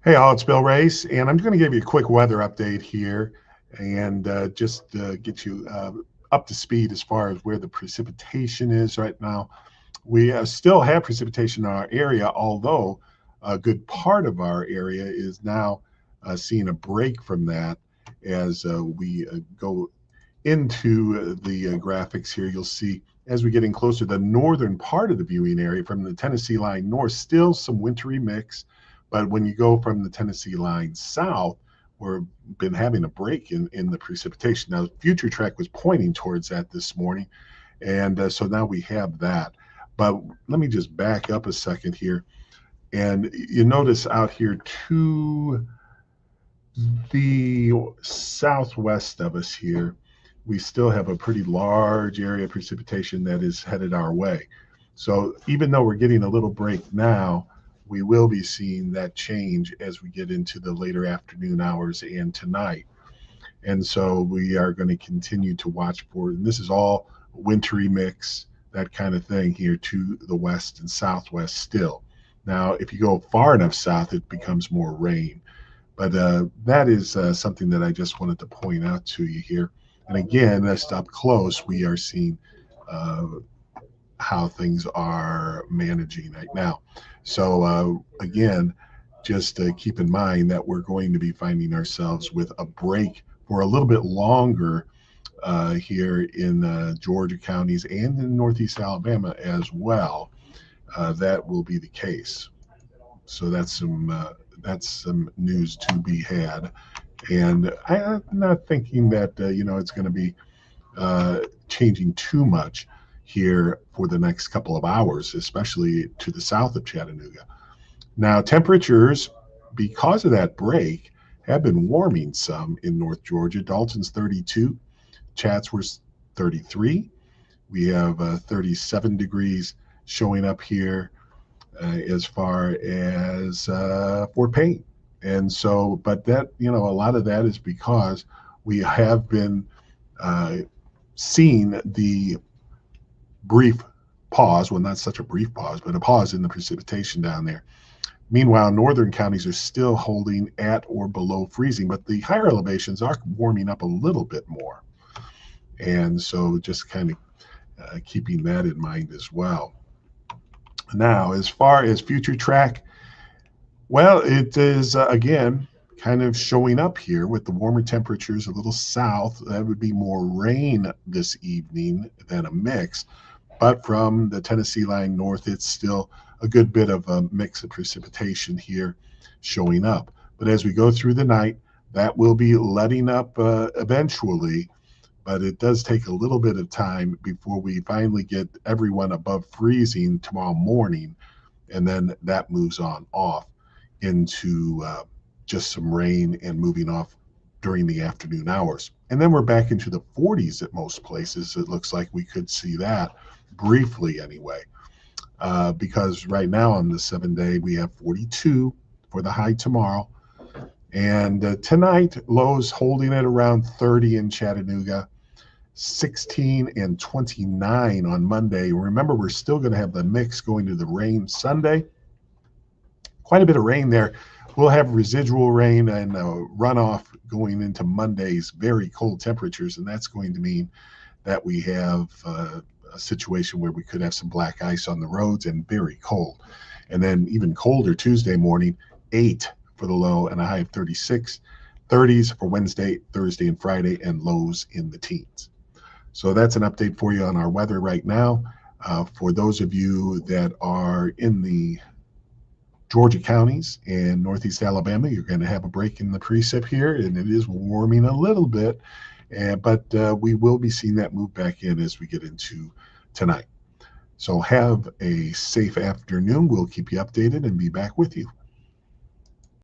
Hey, all, it's Bill Race, and I'm going to give you a quick weather update here and just get you up to speed as far as where the precipitation is right now. We still have precipitation in our area, although a good part of our area is now seeing a break from that as we go into the graphics here. You'll see as we get in closer, the northern part of the viewing area from the Tennessee line north, still some wintry mix. But when you go from the Tennessee line south, we've been having a break in the precipitation. Now, Future Track was pointing towards that this morning. And so now we have that. But let me just back up a second here. And you notice out here to the southwest of us here, we still have a pretty large area of precipitation that is headed our way. So even though we're getting a little break now, we will be seeing that change as we get into the later afternoon hours and tonight. And so we are going to continue to watch for, and this is all wintry mix, that kind of thing here to the west and southwest still. Now, if you go far enough south, it becomes more rain. But that is something that I just wanted to point out to you here. And again, just up close, we are seeing uh, how things are managing right now. So again, just keep in mind that we're going to be finding ourselves with a break for a little bit longer here in Georgia counties and in Northeast Alabama as well. That will be the case. So that's some news to be had. And I'm not thinking that it's going to be changing too much here for the next couple of hours, especially to the south of Chattanooga. Now, temperatures, because of that break, have been warming some in North Georgia. Dalton's 32, Chatsworth's 33. We have 37 degrees showing up here as far as Fort Payne. And so, but that, a lot of that is because we have been uh, seeing the brief pause, well, not such a brief pause, but a pause in the precipitation down there. Meanwhile, northern counties are still holding at or below freezing, but the higher elevations are warming up a little bit more. And so just kind of keeping that in mind as well. Now, as far as future track, well, it is again kind of showing up here with the warmer temperatures a little south. That would be more rain this evening than a mix. But from the Tennessee line north, it's still a good bit of a mix of precipitation here showing up. But as we go through the night, that will be letting up eventually. But it does take a little bit of time before we finally get everyone above freezing tomorrow morning. And then that moves on off into just some rain and moving off during the afternoon hours. And then we're back into the 40s at most places. It looks like we could see that briefly anyway, because right now on the 7 day, we have 42 for the high tomorrow. And tonight, lows holding at around 30 in Chattanooga, 16 and 29 on Monday. Remember, we're still going to have the mix going to the rain Sunday. Quite a bit of rain there. We'll have residual rain and runoff going into Monday's very cold temperatures, and that's going to mean that we have a situation where we could have some black ice on the roads and very cold. And then even colder Tuesday morning, 8 for the low and a high of 36, 30s for Wednesday, Thursday, and Friday, and lows in the teens. So that's an update for you on our weather right now. For those of you that are in the Georgia counties and Northeast Alabama, you're going to have a break in the precip here, and it is warming a little bit. But we will be seeing that move back in as we get into tonight. So have a safe afternoon. We'll keep you updated and be back with you.